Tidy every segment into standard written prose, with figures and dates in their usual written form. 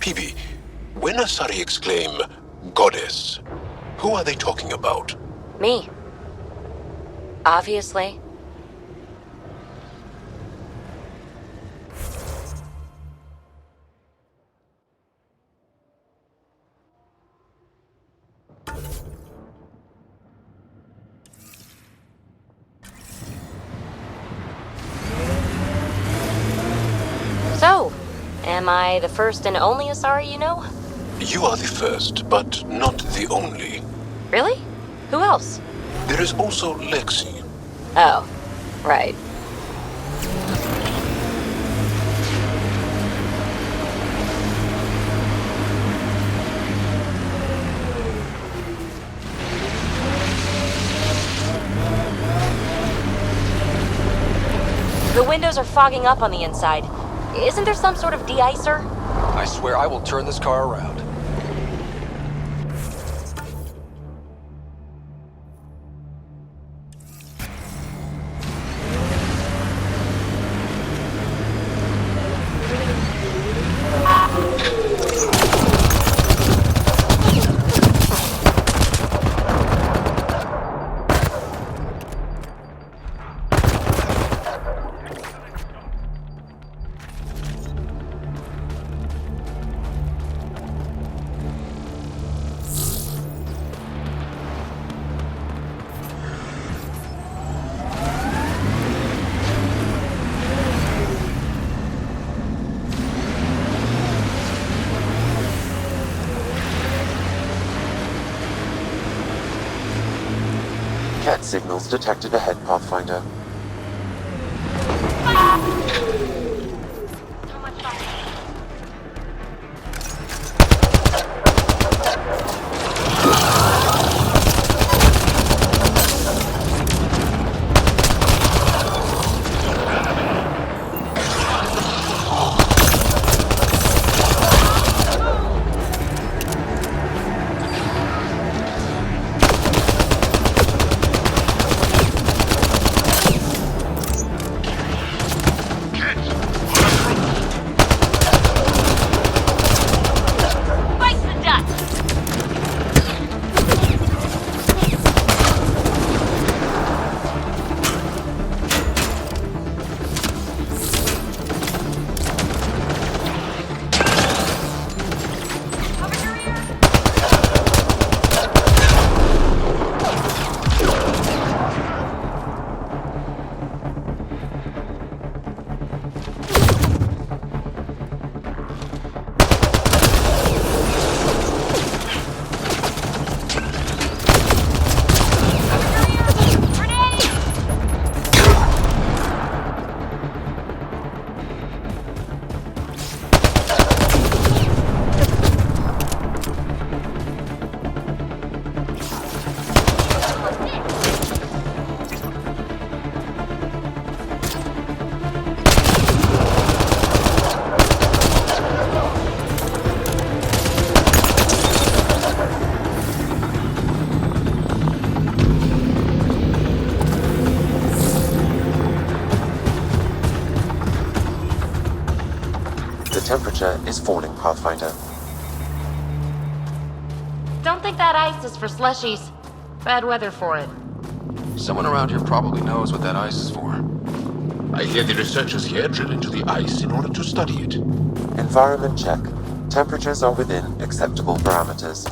PB, when Asari exclaim, goddess, who are they talking about? Me. Obviously. So, am I the first and only Asari you know? You are the first, but not the only. Really? Who else? There is also Lexi. Oh, right. The windows are fogging up on the inside. Isn't there some sort of de-icer? I swear I will turn this car around. Cat signals detected ahead, Pathfinder. Temperature is falling, Pathfinder. Don't think that ice is for slushies. Bad weather for it. Someone around here probably knows what that ice is for. I hear the researchers here drill into the ice in order to study it. Environment check. Temperatures are within acceptable parameters.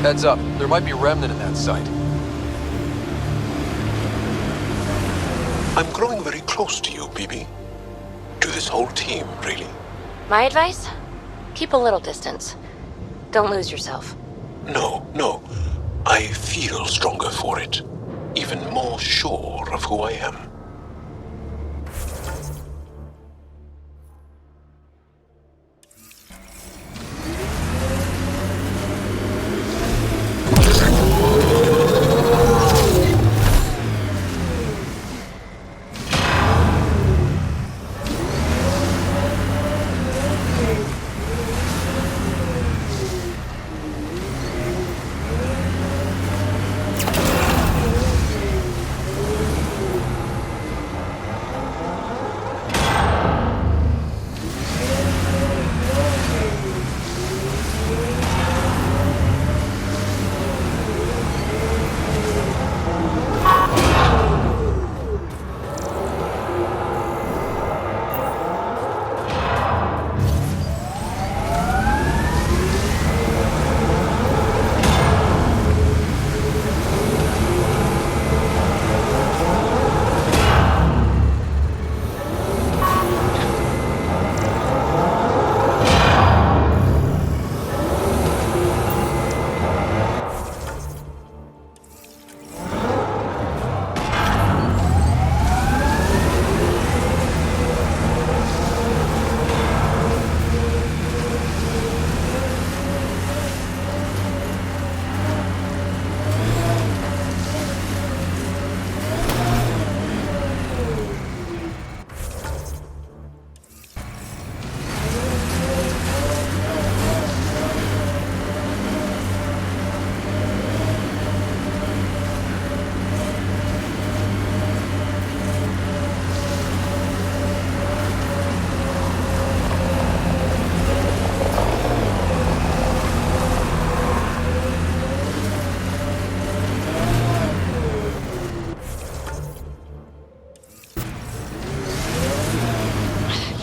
Heads up, there might be remnant in that site. I'm growing very close to you, BB? To this whole team, really? My advice? Keep a little distance. Don't lose yourself. No, no. I feel stronger for it. Even more sure of who I am.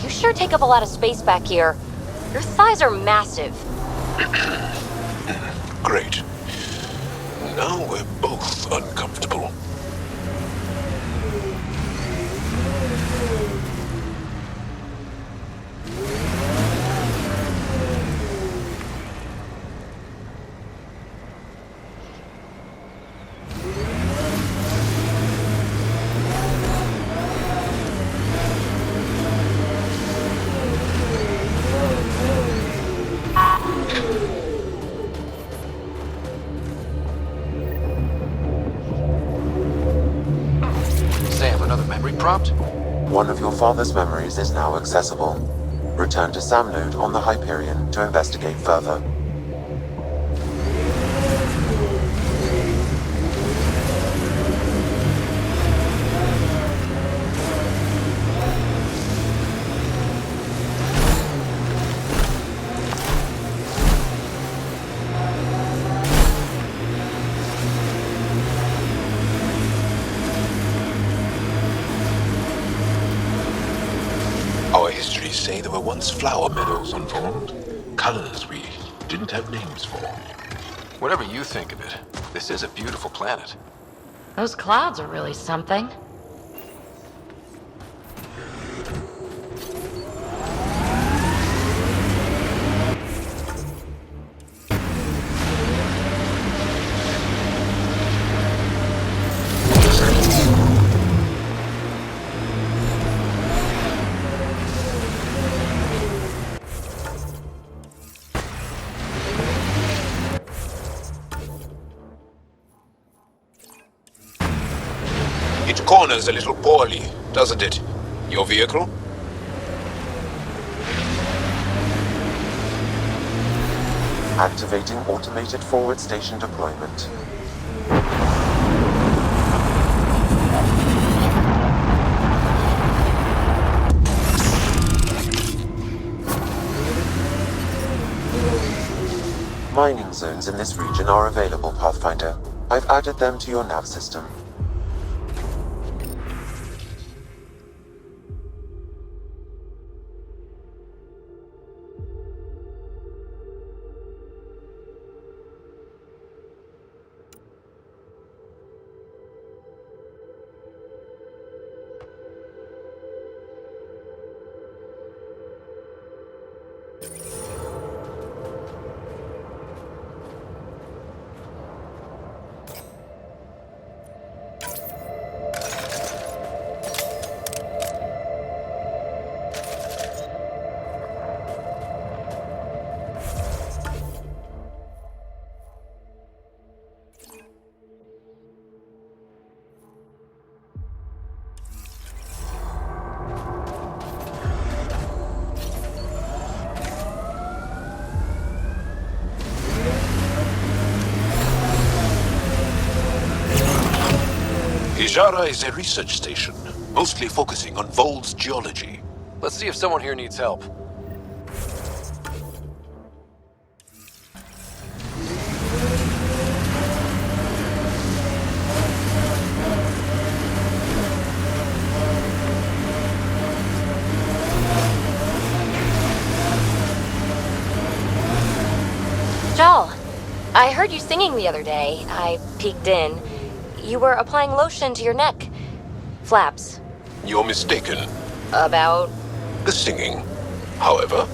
Sure take up a lot of space back here. Your thighs are massive. Great. Now we're both uncomfortable. Prompt? One of your father's memories is now accessible. Return to Sam node on the Hyperion to investigate further. Our histories say there were once flower meadows on Voeld. Colors we didn't have names for. Whatever you think of it, this is a beautiful planet. Those clouds are really something. It corners a little poorly, doesn't it? Your vehicle? Activating automated forward station deployment. Mining zones in this region are available, Pathfinder. I've added them to your nav system. Bijara is a research station, mostly focusing on Voeld's geology. Let's see if someone here needs help. Jal, I heard you singing the other day. I peeked in. You were applying lotion to your neck. Flaps. You're mistaken. About? The singing. However,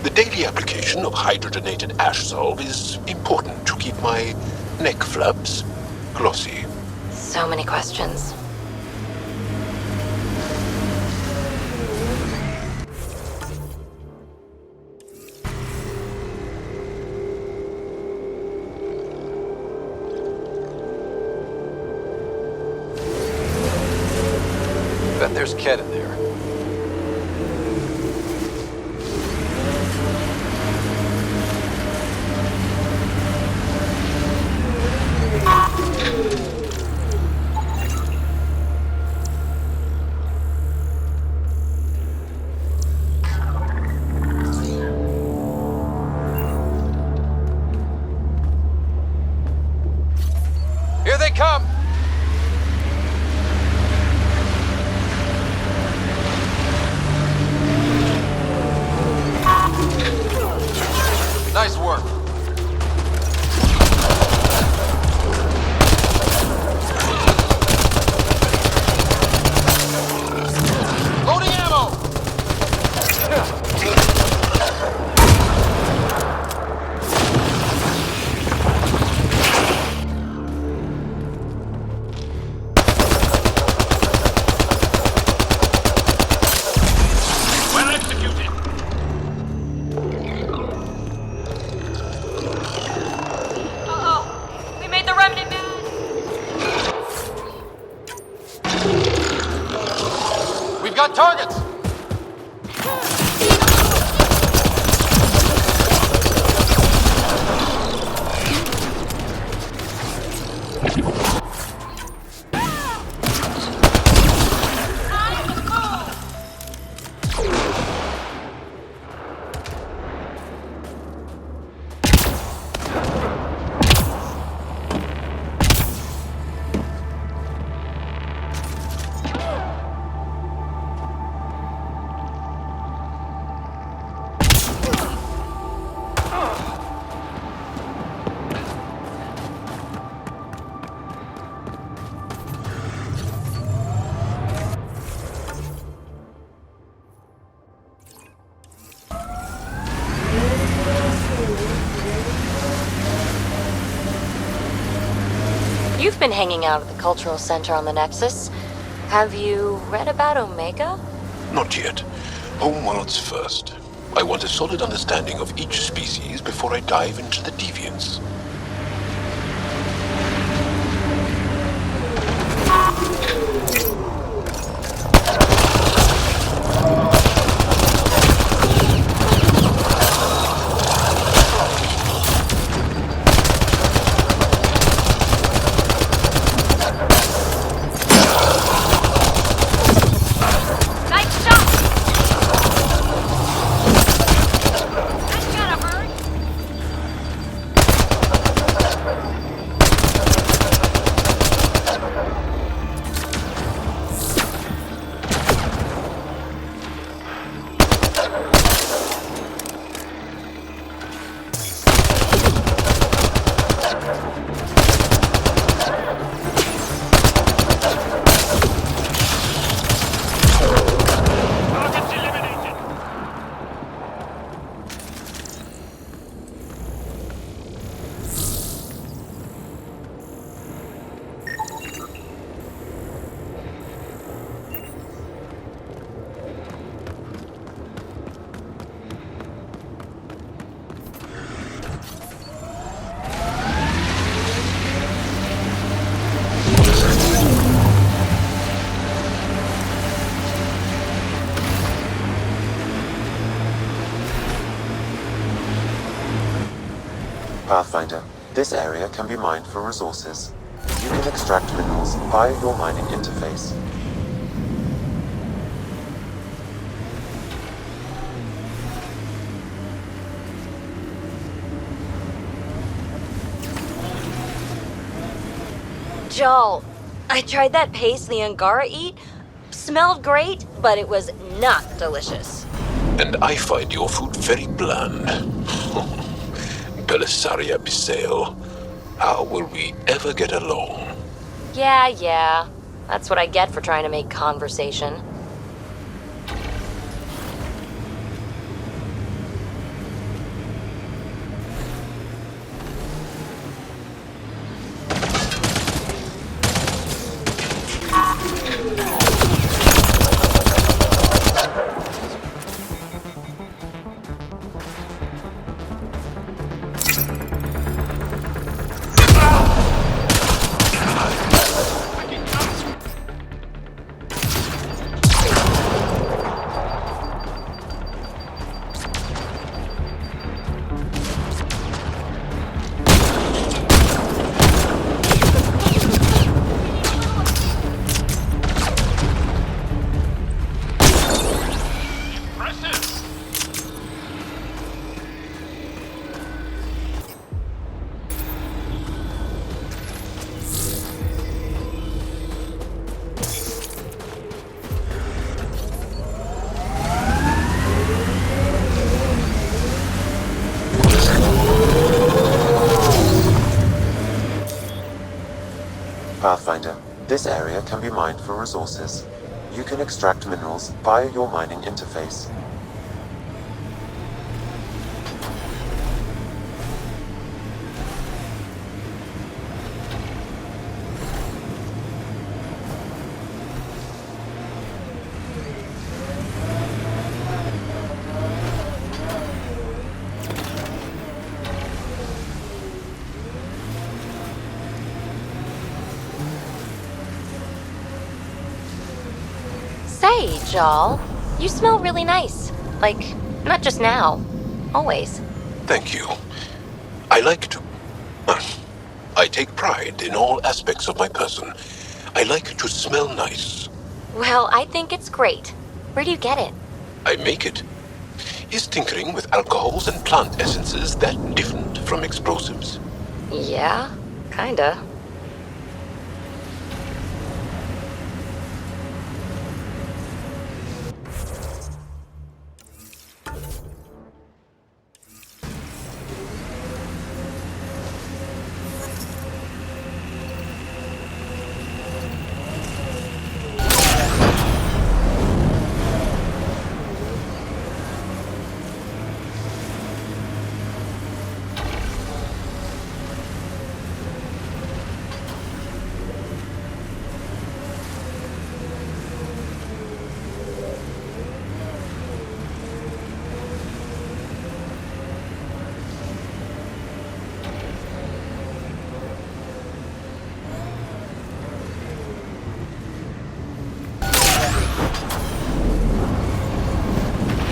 the daily application of hydrogenated ash salve is important to keep my neck flaps glossy. So many questions. Bet there's Ket in there. Here they come! Nice work. Loading ammo! Well executed. We made the remnant mad! We've got targets! You've been hanging out at the Cultural Center on the Nexus. Have you read about Omega? Not yet. Homeworlds first. I want a solid understanding of each species before I dive into the deviants. Nice shot! That's gotta hurt! Targets eliminated. Pathfinder, this area can be mined for resources. You can extract minerals via your mining interface. Joel, I tried that paste the Angara eat. Smelled great, but it was not delicious. And I find your food very bland. Belisaria Bisale, how will we ever get along? Yeah. That's what I get for trying to make conversation. Pathfinder, this area can be mined for resources. You can extract minerals via your mining interface. Say, Joel, you smell really nice. Like, not just now. Always. Thank you. I like to... I take pride in all aspects of my person. I like to smell nice. Well, I think it's great. Where do you get it? I make it. Is tinkering with alcohols and plant essences that different from explosives? Yeah, kinda.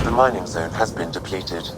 The mining zone has been depleted.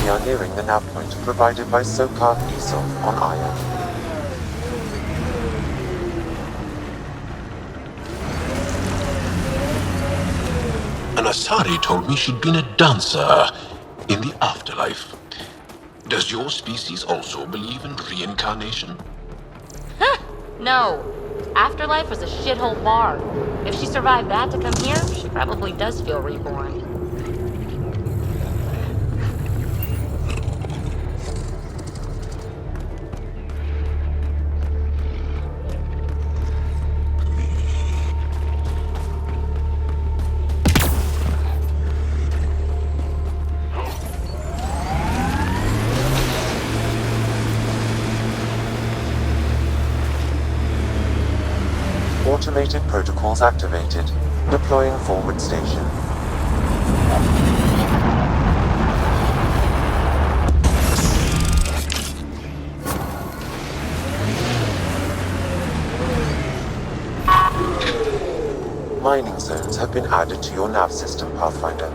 We are nearing the nav point provided by Sokar Esov on Aya. An Asari told me she'd been a dancer In the afterlife, does your species also believe in reincarnation? No. Afterlife was a shithole bar. If she survived that to come here, she probably does feel reborn. Automated protocols activated. Deploying forward station. Mining zones have been added to your nav system, Pathfinder.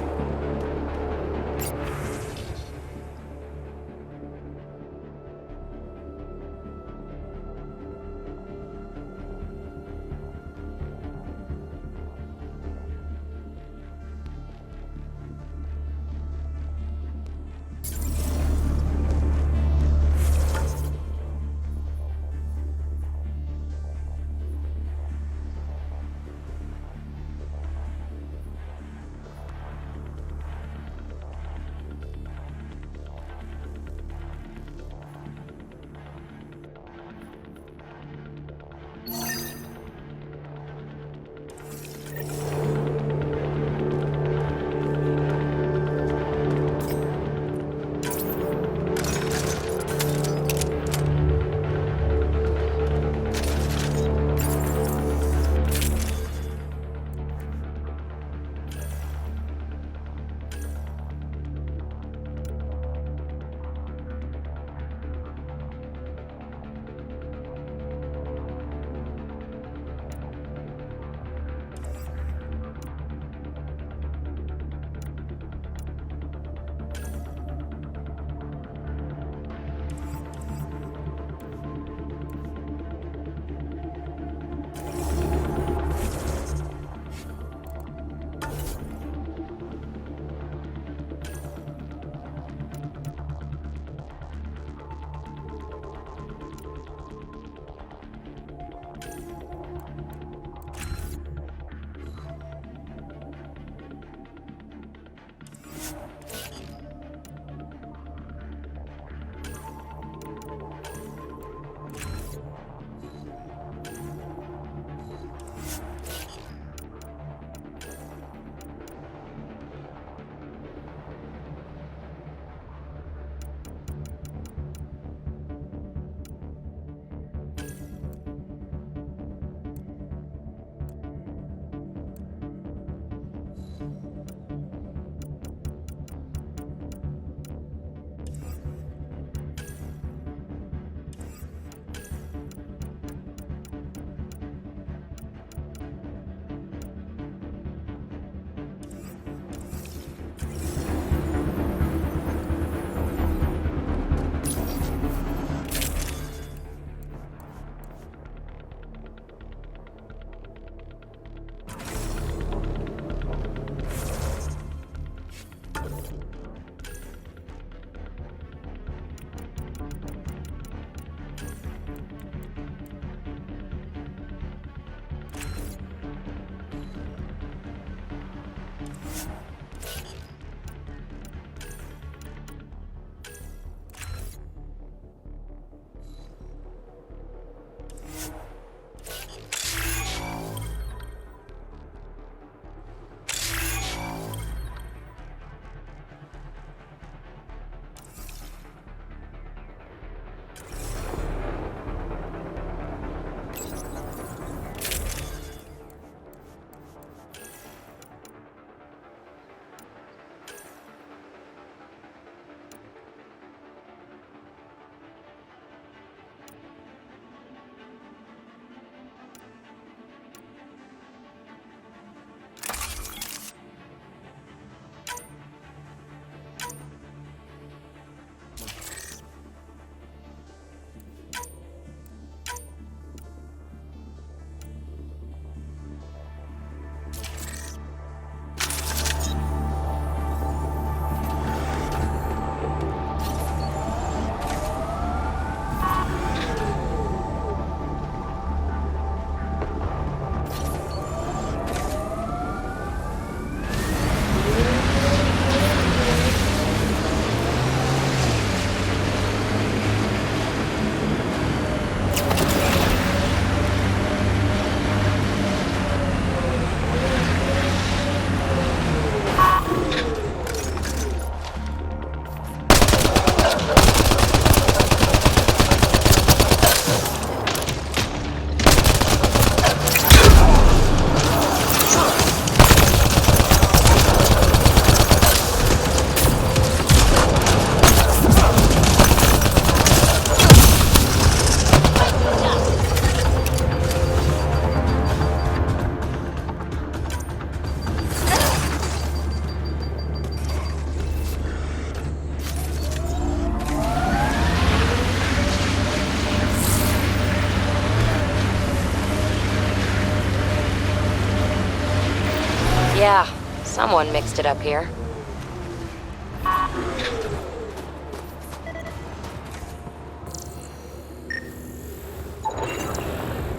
Yeah, someone mixed it up here.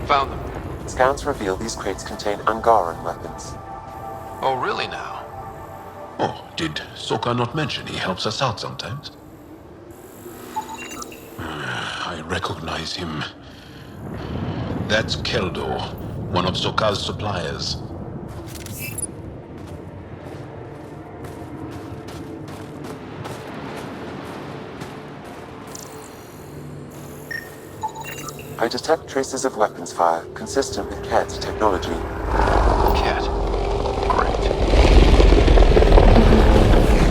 Found them. Scans reveal these crates contain Angaran weapons. Oh, really now? Oh, did Soka not mention he helps us out sometimes? I recognize him. That's Keldo, one of Soka's suppliers. I detect traces of weapons fire consistent with Cat's technology. Cat. Great.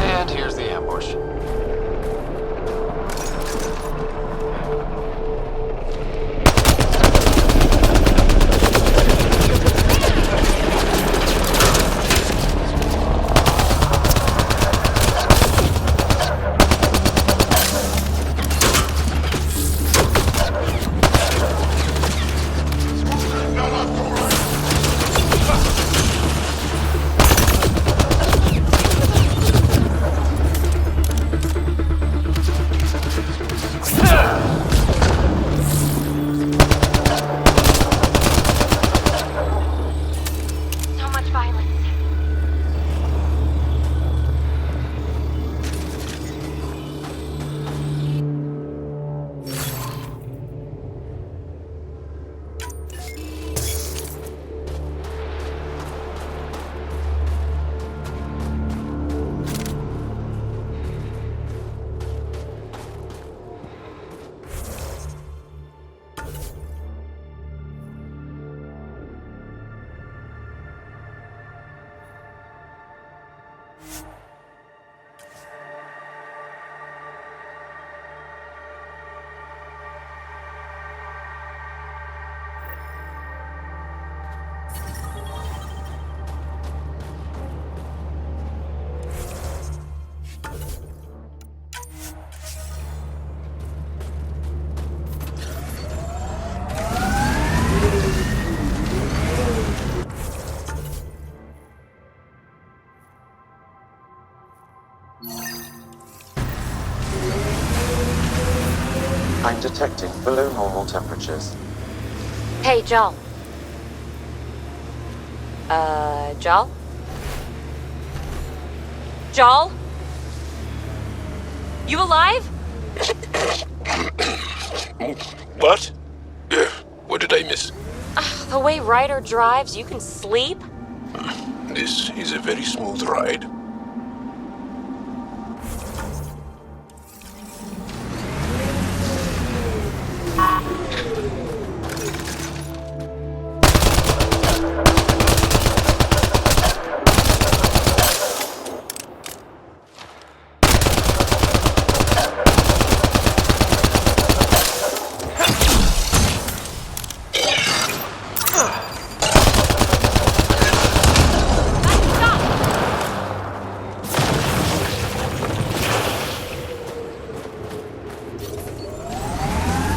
And here's the ambush. So much violence. I'm detecting below normal temperatures. Hey, Jal. Jal? Jal? You alive? What? What did I miss? The way Ryder drives, you can sleep? This is a very smooth ride.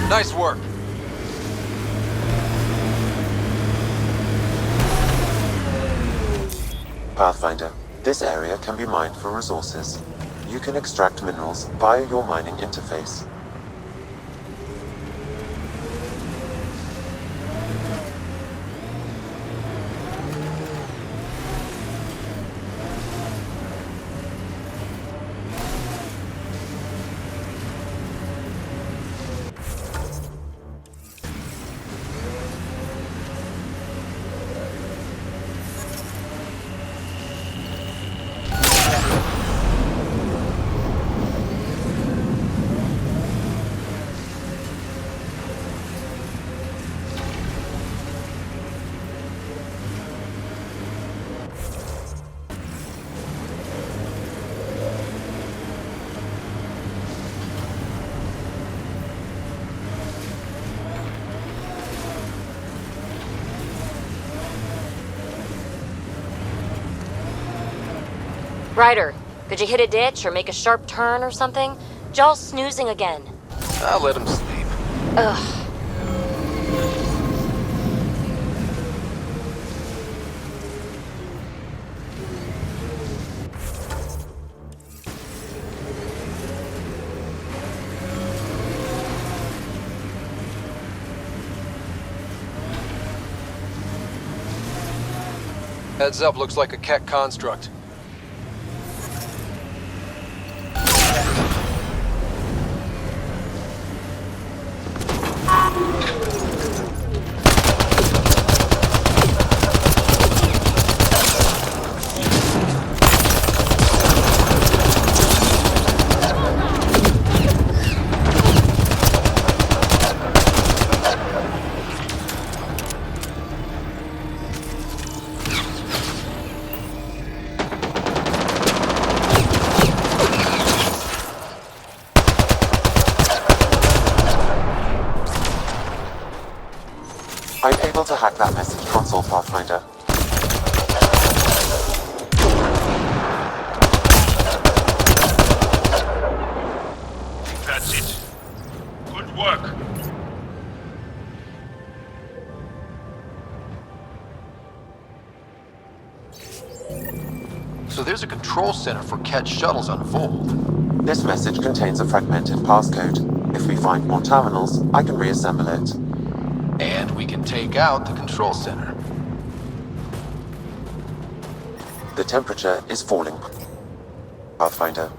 Nice work. Pathfinder, this area can be mined for resources. You can extract minerals via your mining interface. Ryder, could you hit a ditch or make a sharp turn or something? Jal's snoozing again. I'll let him sleep. Ugh. Heads up, looks like a Keck construct. I'm able to hack that message console, Pathfinder. That's it. Good work. So there's a control center for Ketch shuttles on Voeld. This message contains a fragmented passcode. If we find more terminals, I can reassemble it. And we can take out the control center. The temperature is falling, Pathfinder.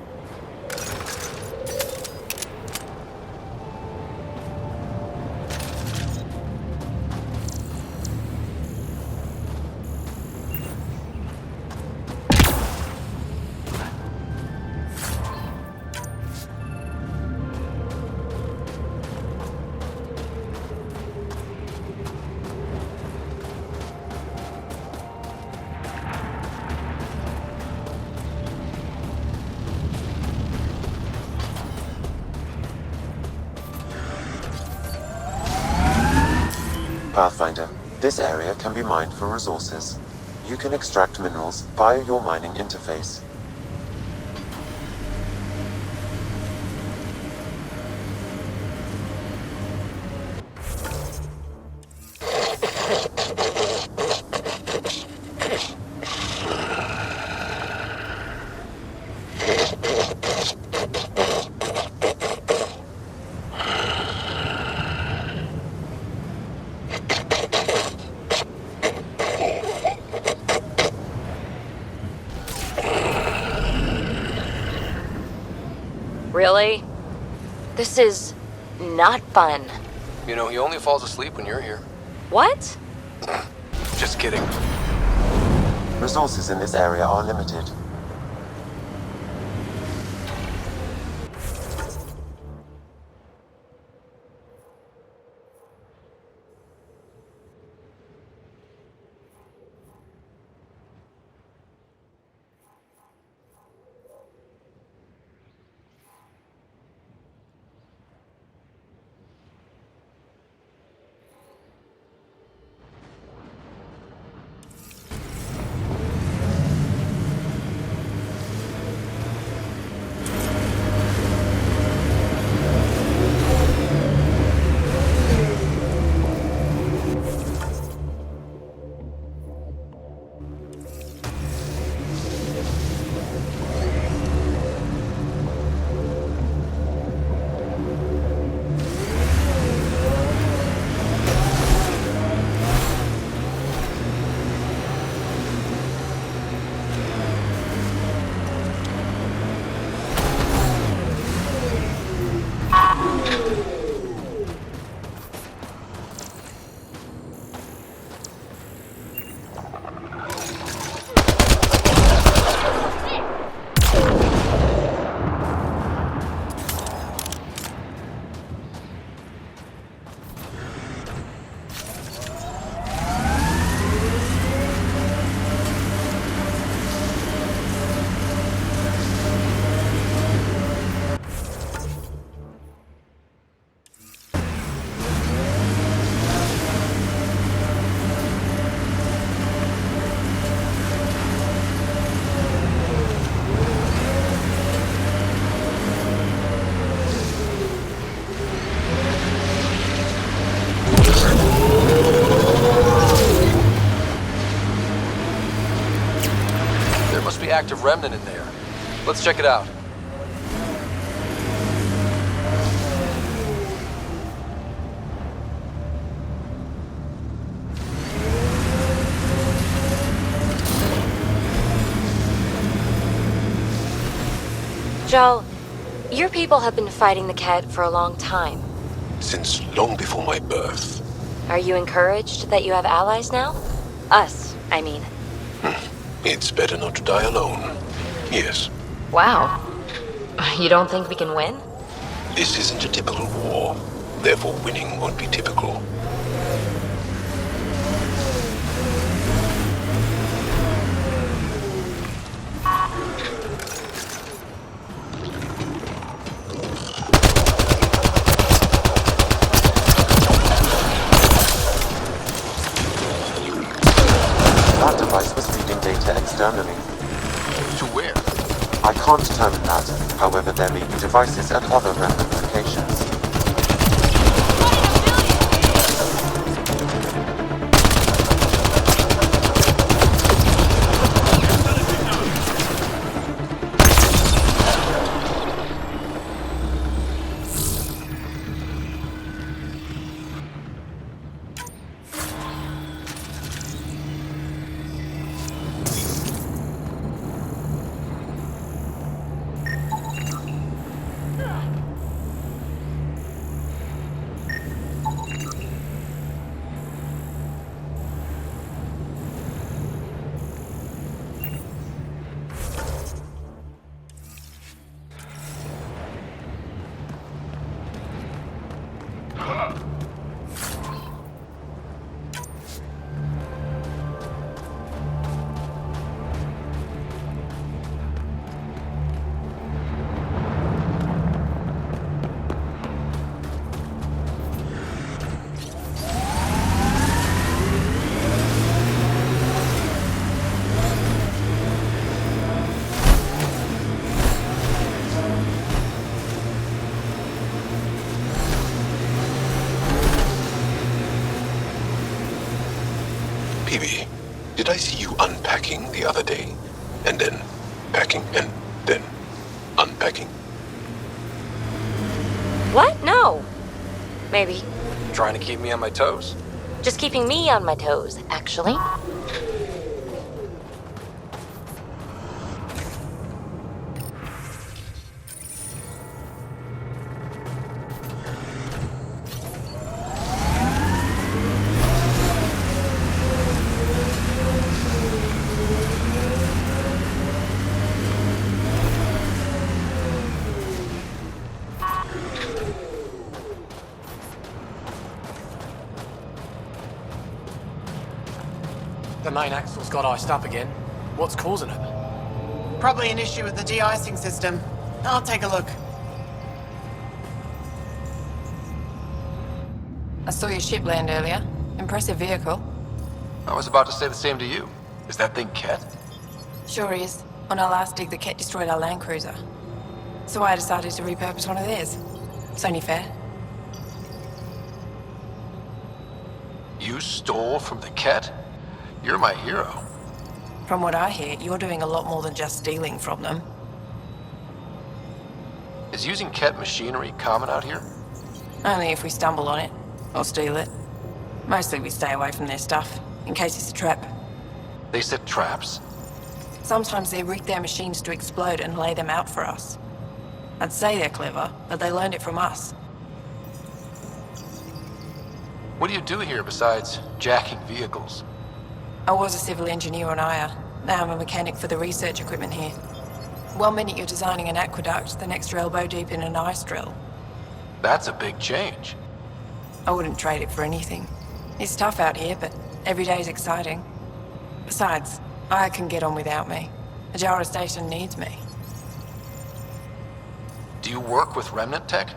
Pathfinder, this area can be mined for resources. You can extract minerals via your mining interface. Really? This is not fun. You know, he only falls asleep when you're here. What? Just kidding. Resources in this area are limited. Active remnant in there. Let's check it out. Joe, your people have been fighting the Ket for a long time. Since long before my birth. Are you encouraged that you have allies now? Us, I mean. It's better not to die alone. Yes. Wow. You don't think we can win? This isn't a typical war. Therefore, winning won't be typical. That device was feeding data externally. To where? I can't determine that. However, there may be devices at other random locations. PB, did I see you unpacking the other day? And then packing and then unpacking? What? No. Maybe. Trying to keep me on my toes? Just keeping me on my toes, actually. The main axle's got iced up again. What's causing it? Probably an issue with the de-icing system. I'll take a look. I saw your ship land earlier. Impressive vehicle. I was about to say the same to you. Is that thing Ket? Sure is. On our last dig, the Ket destroyed our land cruiser. So I decided to repurpose one of theirs. It's only fair. You stole from the Ket? You're my hero. From what I hear, you're doing a lot more than just stealing from them. Is using Ket machinery common out here? Only if we stumble on it, or steal it. Mostly we stay away from their stuff, in case it's a trap. They set traps? Sometimes they rig their machines to explode and lay them out for us. I'd say they're clever, but they learned it from us. What do you do here besides jacking vehicles? I was a civil engineer on Aya. Now I'm a mechanic for the research equipment here. 1 minute you're designing an aqueduct, the next you're elbow deep in an ice drill. That's a big change. I wouldn't trade it for anything. It's tough out here, but every day's exciting. Besides, Aya can get on without me. Ajara Station needs me. Do you work with remnant tech?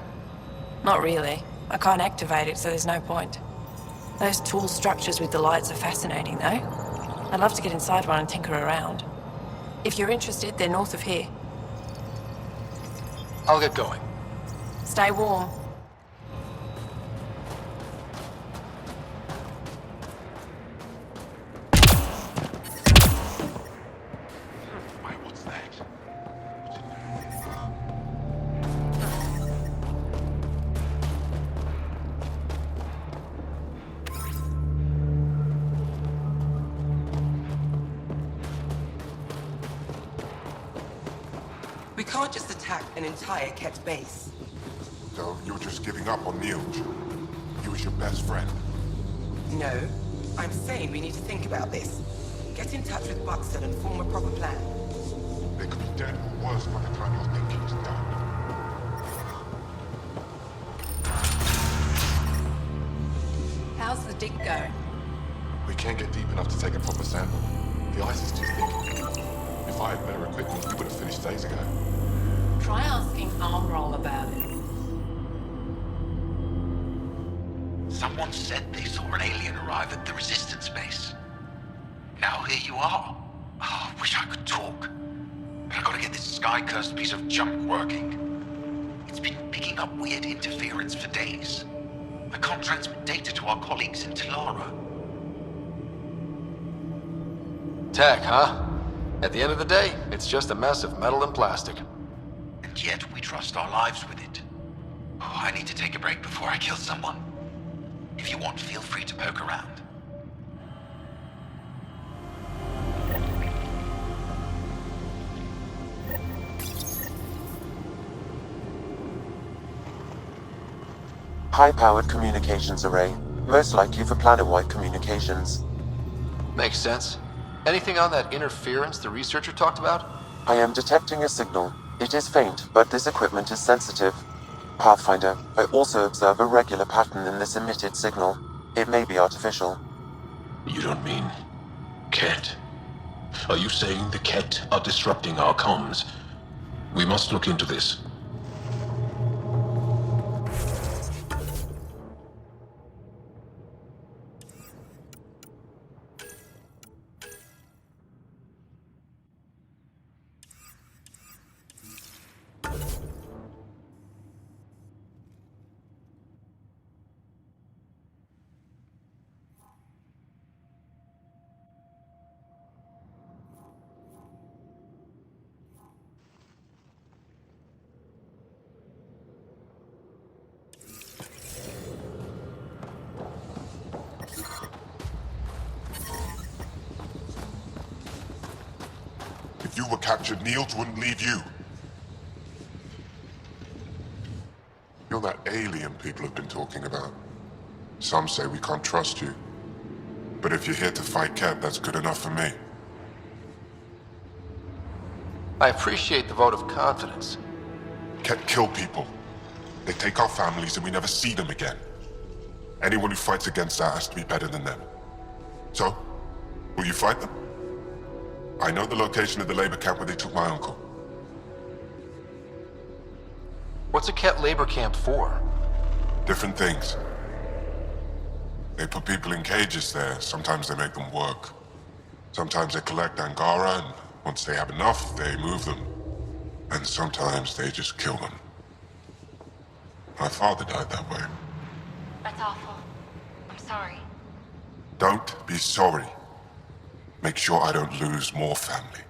Not really. I can't activate it, so there's no point. Those tool structures with the lights are fascinating, though. I'd love to get inside one and tinker around. If you're interested, they're north of here. I'll get going. Stay warm. What's that? We can't just attack an entire Ket base. So you're just giving up on Neilj? He was your best friend. No. I'm saying we need to think about this. Get in touch with Buxton and form a proper plan. They could be dead or worse by the time your thinking's done. How's the dig going? We can't get deep enough to take a proper sample. The ice is too thick. If I had better equipment, we would have finished days ago. Try asking Armroll about it. Someone said they saw an alien arrive at the Resistance base. Now here you are. Oh, I wish I could talk. But I gotta get this sky-cursed piece of junk working. It's been picking up weird interference for days. I can't transmit data to our colleagues in Tilara. Tech, huh? At the end of the day, it's just a mess of metal and plastic. And yet we trust our lives with it. Oh, I need to take a break before I kill someone. If you want, feel free to poke around. High-powered communications array, most likely for planet-wide communications. Makes sense. Anything on that interference the researcher talked about? I am detecting a signal. It is faint, but this equipment is sensitive. Pathfinder, I also observe a regular pattern in this emitted signal. It may be artificial. You don't mean Ket? Are you saying the Ket are disrupting our comms? We must look into this. If you were captured, Neilj wouldn't leave you. You're that alien people have been talking about. Some say we can't trust you. But if you're here to fight Ket, that's good enough for me. I appreciate the vote of confidence. Ket kill people. They take our families and we never see them again. Anyone who fights against that has to be better than them. So, will you fight them? I know the location of the labor camp where they took my uncle. What's a Ket labor camp for? Different things. They put people in cages there. Sometimes they make them work. Sometimes they collect Angara, and once they have enough, they move them. And sometimes they just kill them. My father died that way. That's awful. I'm sorry. Don't be sorry. Make sure I don't lose more family.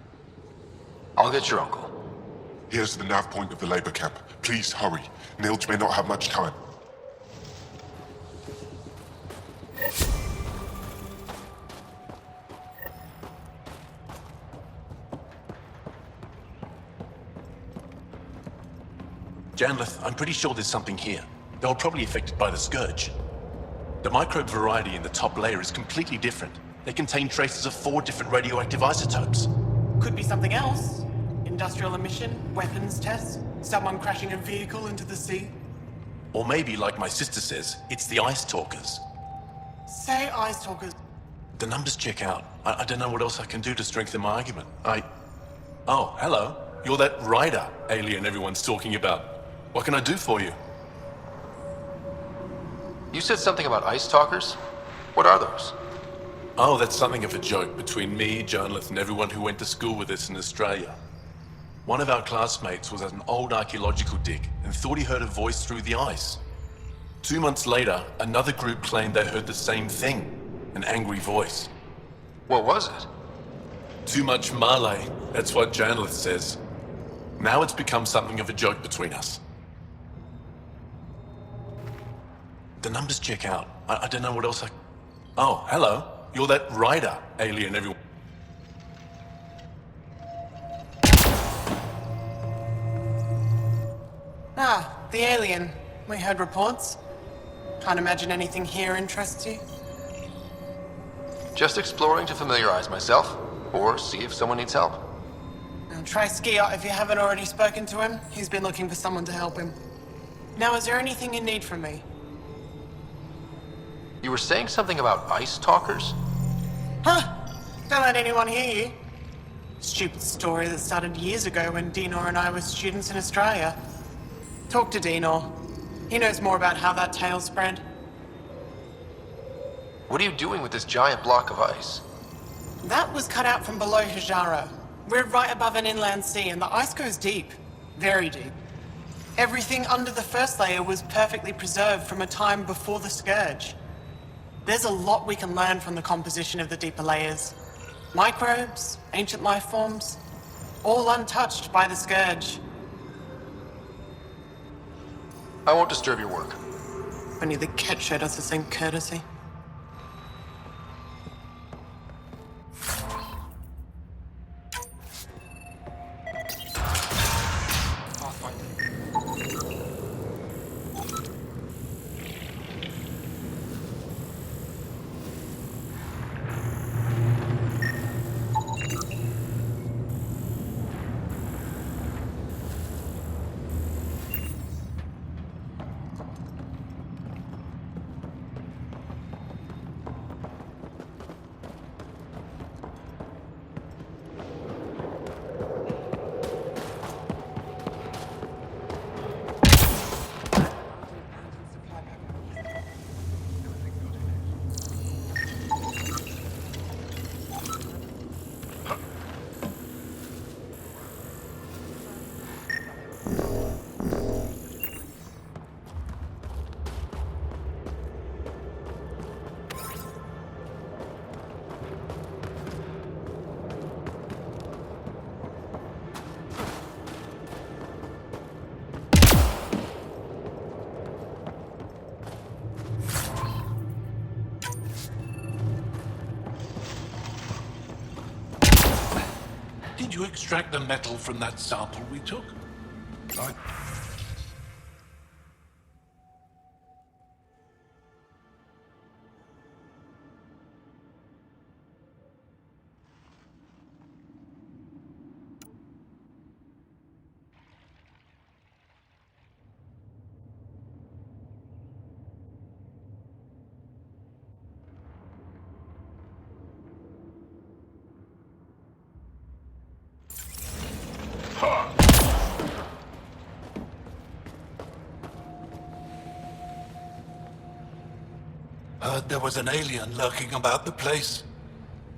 I'll get your uncle. Here's the nav point of the labor camp. Please hurry. Neilj may not have much time. Janlith, I'm pretty sure there's something here. They were probably affected by the Scourge. The microbe variety in the top layer is completely different. They contain traces of 4 different radioactive isotopes. Could be something else. Industrial emission, weapons tests, someone crashing a vehicle into the sea. Or maybe, like my sister says, it's the Ice Talkers. Say Ice Talkers. The numbers check out. I don't know what else I can do to strengthen my argument. Oh, hello. You're that Rider alien everyone's talking about. What can I do for you? You said something about ice talkers? What are those? Oh, that's something of a joke between me, Janlith, and everyone who went to school with us in Australia. One of our classmates was at an old archaeological dig and thought he heard a voice through the ice. 2 months later, another group claimed they heard the same thing, an angry voice. What was it? Too much Malay, that's what Janlith says. Now it's become something of a joke between us. The numbers check out. I don't know what else Oh, hello. You're that Rider alien everyone. Ah, the alien. We heard reports. Can't imagine anything here interests you. Just exploring to familiarize myself, or see if someone needs help. Now try Skiot if you haven't already spoken to him. He's been looking for someone to help him. Now, is there anything you need from me? You were saying something about ice talkers? Huh? Don't let anyone hear you. Stupid story that started years ago when Dinor and I were students in Australia. Talk to Dinor. He knows more about how that tale spread. What are you doing with this giant block of ice? That was cut out from below Hijara. We're right above an inland sea and the ice goes deep. Very deep. Everything under the first layer was perfectly preserved from a time before the Scourge. There's a lot we can learn from the composition of the deeper layers. Microbes, ancient life forms, all untouched by the Scourge. I won't disturb your work. Only the Ket showed us the same courtesy. Did you extract the metal from that sample we took? Heard there was an alien lurking about the place.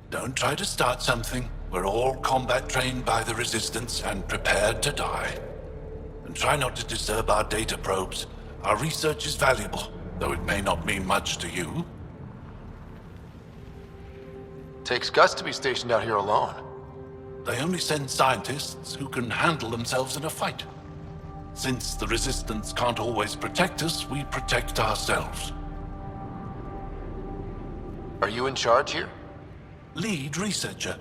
Don't try to start something. We're all combat trained by the Resistance and prepared to die. And try not to disturb our data probes. Our research is valuable, though it may not mean much to you. Takes guts to be stationed out here alone. They only send scientists who can handle themselves in a fight. Since the Resistance can't always protect us, we protect ourselves. Are you in charge here? Lead researcher.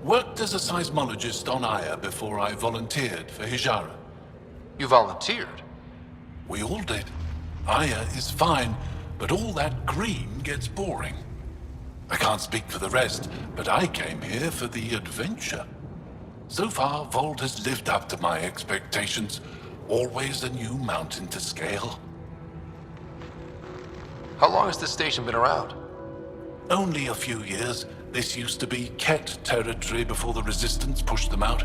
Worked as a seismologist on Aya before I volunteered for Hijara. You volunteered? We all did. Aya is fine, but all that green gets boring. I can't speak for the rest, but I came here for the adventure. So far, Voeld has lived up to my expectations. Always a new mountain to scale. How long has this station been around? Only a few years. This used to be Ket territory before the Resistance pushed them out.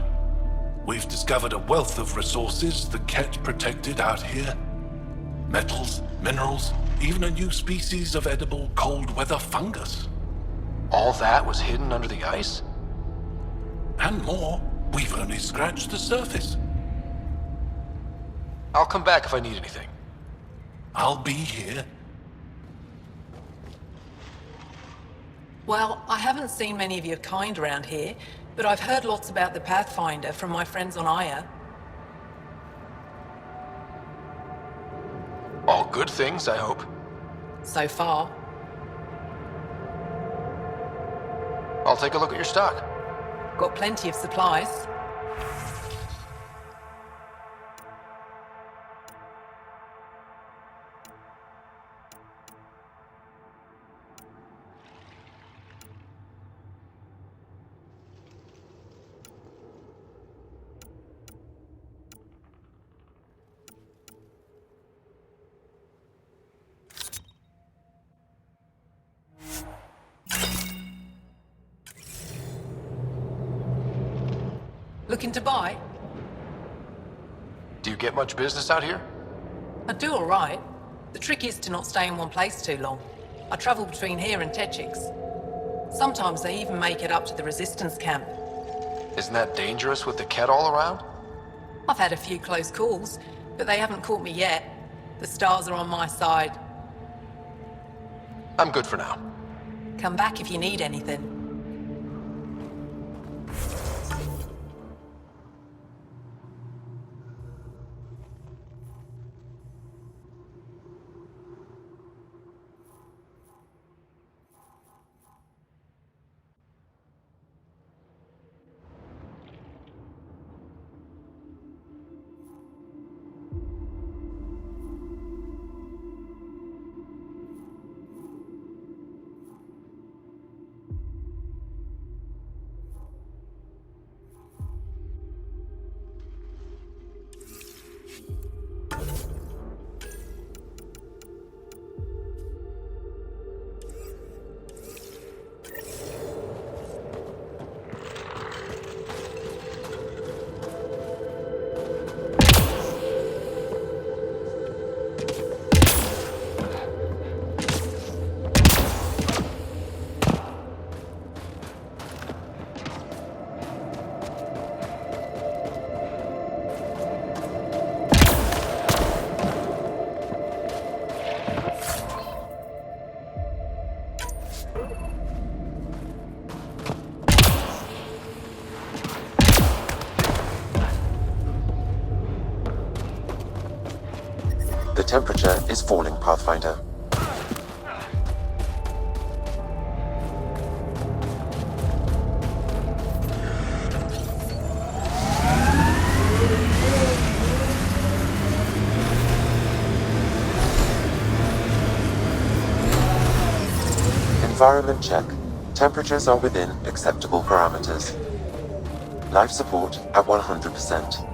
We've discovered a wealth of resources the Ket protected out here. Metals, minerals, even a new species of edible cold weather fungus. All that was hidden under the ice? And more. We've only scratched the surface. I'll come back if I need anything. I'll be here. Well, I haven't seen many of your kind around here, but I've heard lots about the Pathfinder from my friends on Aya. All good things, I hope. So far. I'll take a look at your stock. Got plenty of supplies. Looking to buy? Do you get much business out here? I do all right. The trick is to not stay in one place too long. I travel between here and Techix. Sometimes they even make it up to the resistance camp. Isn't that dangerous with the Ket all around? I've had a few close calls, but they haven't caught me yet. The stars are on my side. I'm good for now. Come back if you need anything. The temperature is falling, Pathfinder. Environment check. Temperatures are within acceptable parameters. Life support at 100%.